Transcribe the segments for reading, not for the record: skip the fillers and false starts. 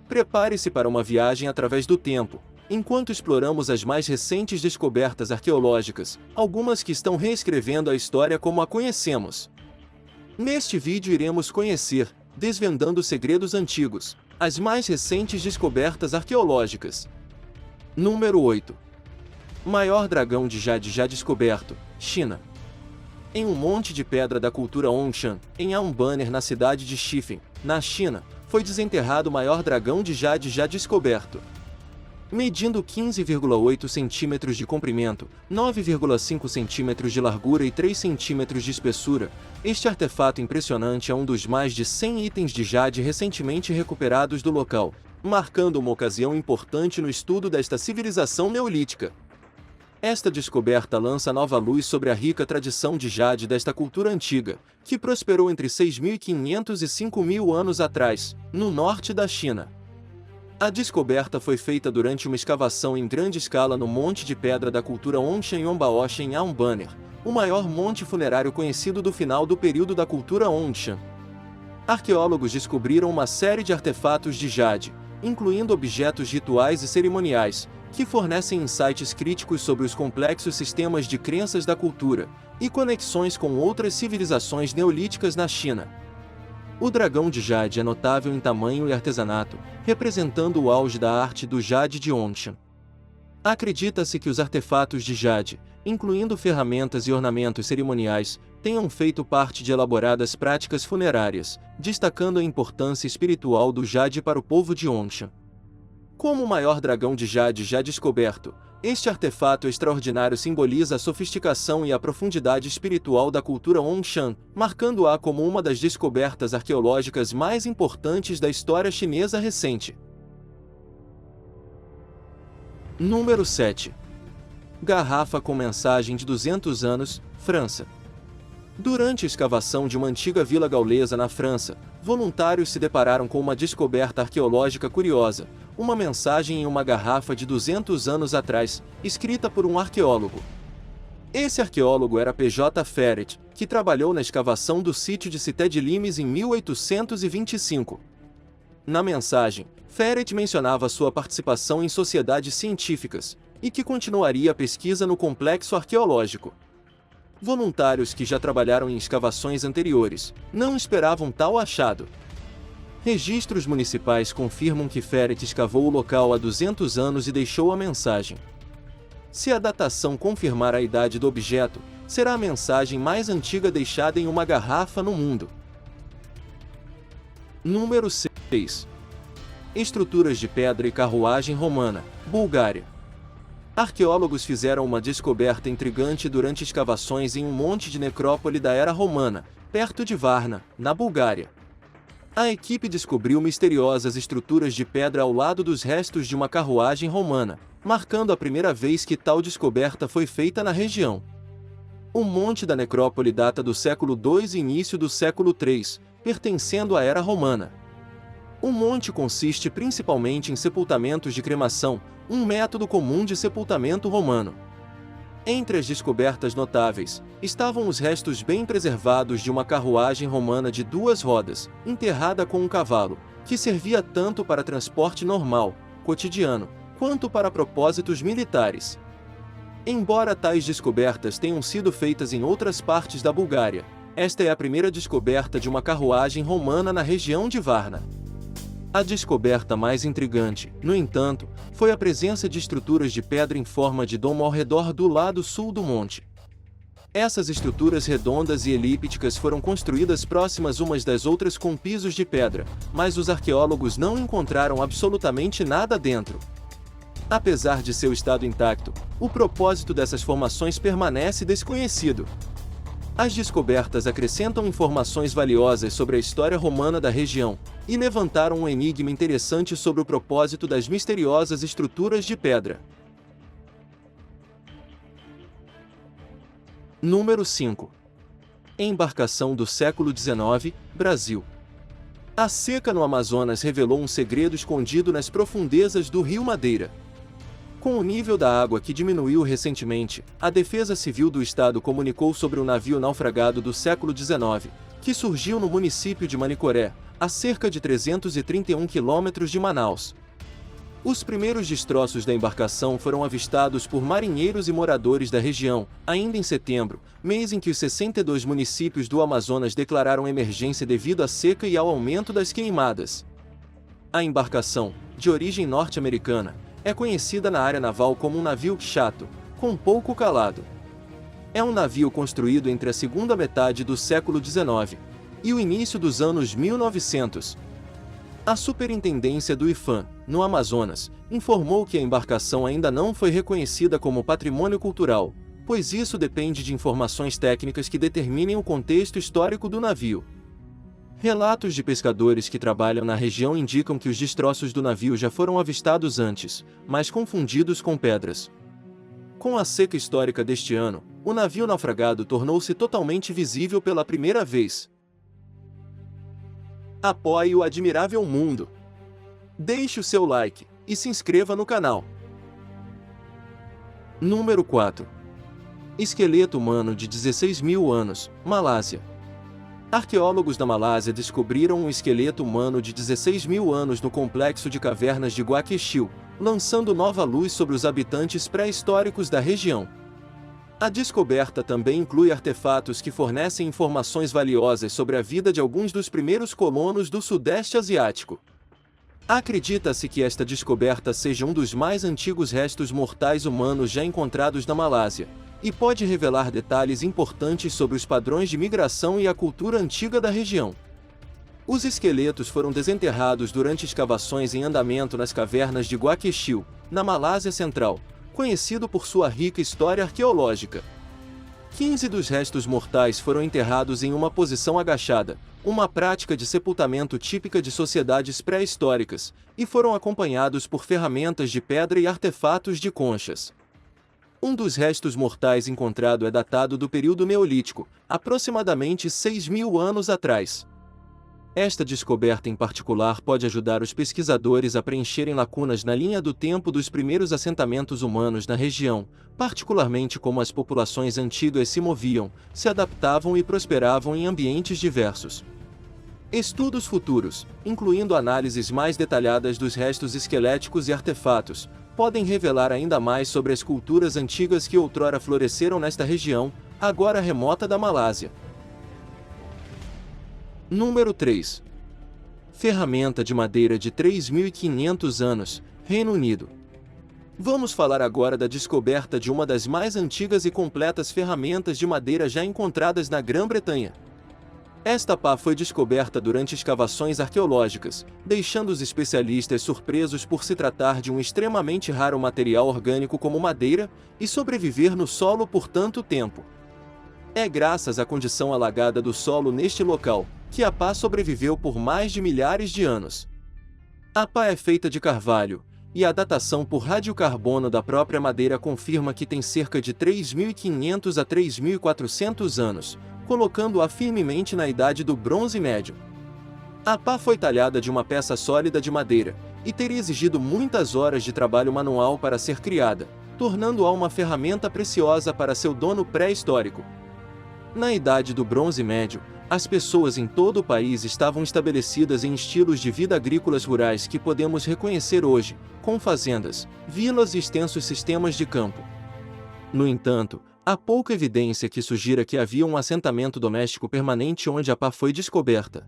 Prepare-se para uma viagem através do tempo, enquanto exploramos as mais recentes descobertas arqueológicas, algumas que estão reescrevendo a história como a conhecemos. Neste vídeo iremos conhecer, desvendando segredos antigos, as mais recentes descobertas arqueológicas. Número 8. Maior dragão de Jade já descoberto, China. Em um monte de pedra da cultura Hongshan, em Anbanner na cidade de Xifen, na China, foi desenterrado o maior dragão de Jade já descoberto. Medindo 15,8 centímetros de comprimento, 9,5 centímetros de largura e 3 centímetros de espessura, este artefato impressionante é um dos mais de 100 itens de Jade recentemente recuperados do local, marcando uma ocasião importante no estudo desta civilização neolítica. Esta descoberta lança nova luz sobre a rica tradição de Jade desta cultura antiga, que prosperou entre 6.500 e 5.000 anos atrás, no norte da China. A descoberta foi feita durante uma escavação em grande escala no monte de pedra da cultura Hongshan Yombaosha em Anbanner, o maior monte funerário conhecido do final do período da cultura Hongshan. Arqueólogos descobriram uma série de artefatos de Jade, incluindo objetos rituais e cerimoniais, que fornecem insights críticos sobre os complexos sistemas de crenças da cultura e conexões com outras civilizações neolíticas na China. O dragão de Jade é notável em tamanho e artesanato, representando o auge da arte do Jade de Hongshan. Acredita-se que os artefatos de Jade, incluindo ferramentas e ornamentos cerimoniais, tenham feito parte de elaboradas práticas funerárias, destacando a importância espiritual do Jade para o povo de Hongshan. Como o maior dragão de Jade já descoberto, este artefato extraordinário simboliza a sofisticação e a profundidade espiritual da cultura Hongshan, marcando-a como uma das descobertas arqueológicas mais importantes da história chinesa recente. Número 7. Garrafa com mensagem de 200 anos, França. Durante a escavação de uma antiga vila gaulesa na França, voluntários se depararam com uma descoberta arqueológica curiosa, uma mensagem em uma garrafa de 200 anos atrás, escrita por um arqueólogo. Esse arqueólogo era P.J. Ferret, que trabalhou na escavação do sítio de Cité de Limes em 1825. Na mensagem, Ferret mencionava sua participação em sociedades científicas, e que continuaria a pesquisa no complexo arqueológico. Voluntários que já trabalharam em escavações anteriores não esperavam tal achado. Registros municipais confirmam que Ferret escavou o local há 200 anos e deixou a mensagem. Se a datação confirmar a idade do objeto, será a mensagem mais antiga deixada em uma garrafa no mundo. Número 6. Estruturas de pedra e carruagem romana, Bulgária. Arqueólogos fizeram uma descoberta intrigante durante escavações em um monte de necrópole da era romana, perto de Varna, na Bulgária. A equipe descobriu misteriosas estruturas de pedra ao lado dos restos de uma carruagem romana, marcando a primeira vez que tal descoberta foi feita na região. O monte da necrópole data do século II e início do século III, pertencendo à era romana. O monte consiste principalmente em sepultamentos de cremação, um método comum de sepultamento romano. Entre as descobertas notáveis, estavam os restos bem preservados de uma carruagem romana de 2 rodas, enterrada com um cavalo, que servia tanto para transporte normal, cotidiano, quanto para propósitos militares. Embora tais descobertas tenham sido feitas em outras partes da Bulgária, esta é a primeira descoberta de uma carruagem romana na região de Varna. A descoberta mais intrigante, no entanto, foi a presença de estruturas de pedra em forma de domo ao redor do lado sul do monte. Essas estruturas redondas e elípticas foram construídas próximas umas das outras com pisos de pedra, mas os arqueólogos não encontraram absolutamente nada dentro. Apesar de seu estado intacto, o propósito dessas formações permanece desconhecido. As descobertas acrescentam informações valiosas sobre a história romana da região, e levantaram um enigma interessante sobre o propósito das misteriosas estruturas de pedra. Número 5. Embarcação do século XIX, Brasil. A seca no Amazonas revelou um segredo escondido nas profundezas do Rio Madeira. Com o nível da água que diminuiu recentemente, a Defesa Civil do Estado comunicou sobre um navio naufragado do século XIX, que surgiu no município de Manicoré, a cerca de 331 quilômetros de Manaus. Os primeiros destroços da embarcação foram avistados por marinheiros e moradores da região, ainda em setembro, mês em que os 62 municípios do Amazonas declararam emergência devido à seca e ao aumento das queimadas. A embarcação, de origem norte-americana, é conhecida na área naval como um navio chato, com pouco calado. É um navio construído entre a segunda metade do século XIX e o início dos anos 1900. A Superintendência do IPHAN, no Amazonas, informou que a embarcação ainda não foi reconhecida como patrimônio cultural, pois isso depende de informações técnicas que determinem o contexto histórico do navio. Relatos de pescadores que trabalham na região indicam que os destroços do navio já foram avistados antes, mas confundidos com pedras. Com a seca histórica deste ano, o navio naufragado tornou-se totalmente visível pela primeira vez. Apoie o admirável mundo. Deixe o seu like e se inscreva no canal. Número 4. Esqueleto humano de 16 mil anos, Malásia. Arqueólogos da Malásia descobriram um esqueleto humano de 16 mil anos no complexo de cavernas de Gua Kechiu, lançando nova luz sobre os habitantes pré-históricos da região. A descoberta também inclui artefatos que fornecem informações valiosas sobre a vida de alguns dos primeiros colonos do Sudeste Asiático. Acredita-se que esta descoberta seja um dos mais antigos restos mortais humanos já encontrados na Malásia, e pode revelar detalhes importantes sobre os padrões de migração e a cultura antiga da região. Os esqueletos foram desenterrados durante escavações em andamento nas cavernas de Gua Kechiu, na Malásia Central, conhecido por sua rica história arqueológica. 15 dos restos mortais foram enterrados em uma posição agachada, uma prática de sepultamento típica de sociedades pré-históricas, e foram acompanhados por ferramentas de pedra e artefatos de conchas. Um dos restos mortais encontrado é datado do período Neolítico, aproximadamente 6.000 anos atrás. Esta descoberta em particular pode ajudar os pesquisadores a preencherem lacunas na linha do tempo dos primeiros assentamentos humanos na região, particularmente como as populações antigas se moviam, se adaptavam e prosperavam em ambientes diversos. Estudos futuros, incluindo análises mais detalhadas dos restos esqueléticos e artefatos, podem revelar ainda mais sobre as culturas antigas que outrora floresceram nesta região, agora remota da Malásia. Número 3. Ferramenta de madeira de 3.500 anos, Reino Unido. Vamos falar agora da descoberta de uma das mais antigas e completas ferramentas de madeira já encontradas na Grã-Bretanha. Esta pá foi descoberta durante escavações arqueológicas, deixando os especialistas surpresos por se tratar de um extremamente raro material orgânico como madeira, e sobreviver no solo por tanto tempo. É graças à condição alagada do solo neste local, que a pá sobreviveu por mais de milhares de anos. A pá é feita de carvalho, e a datação por radiocarbono da própria madeira confirma que tem cerca de 3.500 a 3.400 anos, colocando-a firmemente na idade do Bronze Médio. A pá foi talhada de uma peça sólida de madeira, e teria exigido muitas horas de trabalho manual para ser criada, tornando-a uma ferramenta preciosa para seu dono pré-histórico. Na idade do Bronze Médio, as pessoas em todo o país estavam estabelecidas em estilos de vida agrícolas rurais que podemos reconhecer hoje, com fazendas, vilas e extensos sistemas de campo. No entanto, há pouca evidência que sugira que havia um assentamento doméstico permanente onde a pá foi descoberta.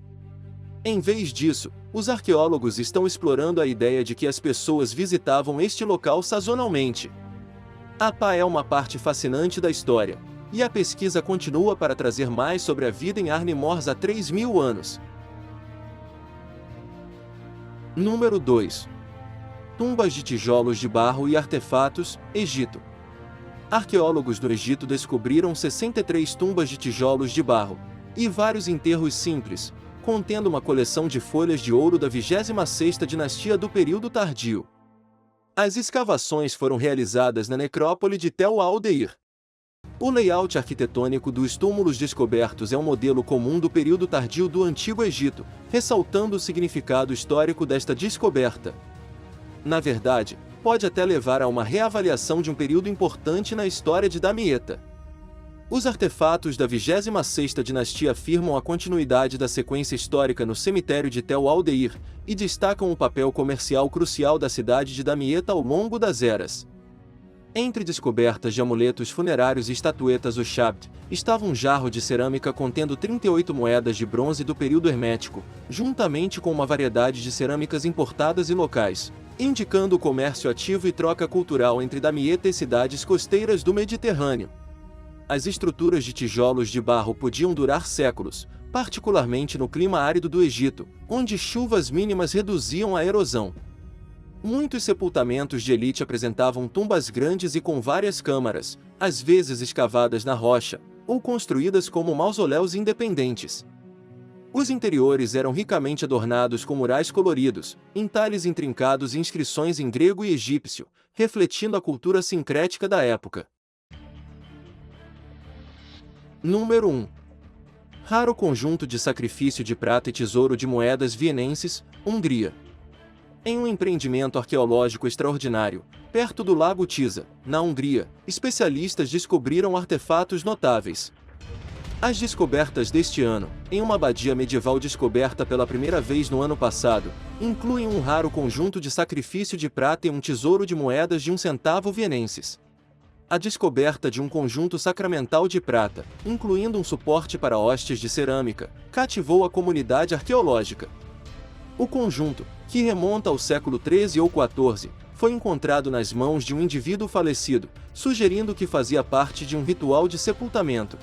Em vez disso, os arqueólogos estão explorando a ideia de que as pessoas visitavam este local sazonalmente. A pá é uma parte fascinante da história, e a pesquisa continua para trazer mais sobre a vida em Arne Mors há 3.000 anos. Número 2. Tumbas de tijolos de barro e artefatos, Egito. Arqueólogos do Egito descobriram 63 tumbas de tijolos de barro, e vários enterros simples, contendo uma coleção de folhas de ouro da 26ª dinastia do período tardio. As escavações foram realizadas na necrópole de Tel al-Deir. O layout arquitetônico dos túmulos descobertos é um modelo comum do período tardio do Antigo Egito, ressaltando o significado histórico desta descoberta. Na verdade, pode até levar a uma reavaliação de um período importante na história de Damietta. Os artefatos da 26ª dinastia afirmam a continuidade da sequência histórica no cemitério de Tel Aldeir e destacam o papel comercial crucial da cidade de Damieta ao longo das eras. Entre descobertas de amuletos funerários e estatuetas Ushabti, estava um jarro de cerâmica contendo 38 moedas de bronze do período hermético, juntamente com uma variedade de cerâmicas importadas e locais, indicando o comércio ativo e troca cultural entre Damieta e cidades costeiras do Mediterrâneo. As estruturas de tijolos de barro podiam durar séculos, particularmente no clima árido do Egito, onde chuvas mínimas reduziam a erosão. Muitos sepultamentos de elite apresentavam tumbas grandes e com várias câmaras, às vezes escavadas na rocha, ou construídas como mausoléus independentes. Os interiores eram ricamente adornados com murais coloridos, entalhes intrincados e inscrições em grego e egípcio, refletindo a cultura sincrética da época. Número 1. Raro conjunto de sacrifício de prata e tesouro de moedas vienenses, Hungria. Em um empreendimento arqueológico extraordinário, perto do Lago Tisa, na Hungria, especialistas descobriram artefatos notáveis. As descobertas deste ano, em uma abadia medieval descoberta pela primeira vez no ano passado, incluem um raro conjunto de sacrifício de prata e um tesouro de moedas de 1 centavo vienenses. A descoberta de um conjunto sacramental de prata, incluindo um suporte para hóstias de cerâmica, cativou a comunidade arqueológica. O conjunto, que remonta ao século XIII ou XIV, foi encontrado nas mãos de um indivíduo falecido, sugerindo que fazia parte de um ritual de sepultamento.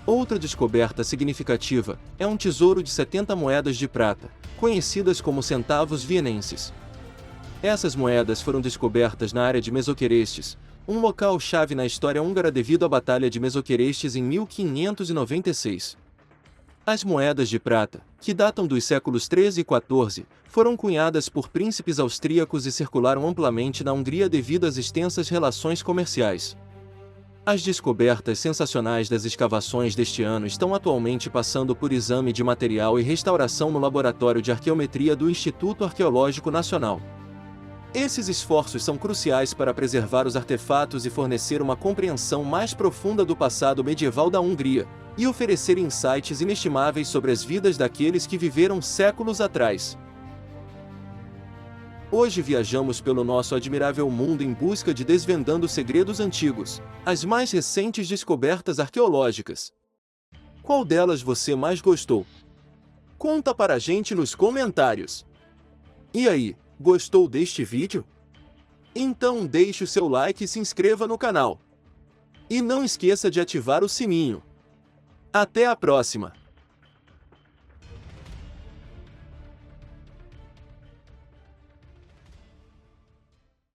Outra descoberta significativa é um tesouro de 70 moedas de prata, conhecidas como centavos vienenses. Essas moedas foram descobertas na área de Mesoquerestes, um local-chave na história húngara devido à Batalha de Mesoquerestes em 1596. As moedas de prata, que datam dos séculos XIII e XIV, foram cunhadas por príncipes austríacos e circularam amplamente na Hungria devido às extensas relações comerciais. As descobertas sensacionais das escavações deste ano estão atualmente passando por exame de material e restauração no Laboratório de Arqueometria do Instituto Arqueológico Nacional. Esses esforços são cruciais para preservar os artefatos e fornecer uma compreensão mais profunda do passado medieval da Hungria, e oferecer insights inestimáveis sobre as vidas daqueles que viveram séculos atrás. Hoje viajamos pelo nosso admirável mundo em busca de desvendando segredos antigos, as mais recentes descobertas arqueológicas. Qual delas você mais gostou? Conta para a gente nos comentários. E aí, gostou deste vídeo? Então deixe o seu like e se inscreva no canal. E não esqueça de ativar o sininho. Até a próxima!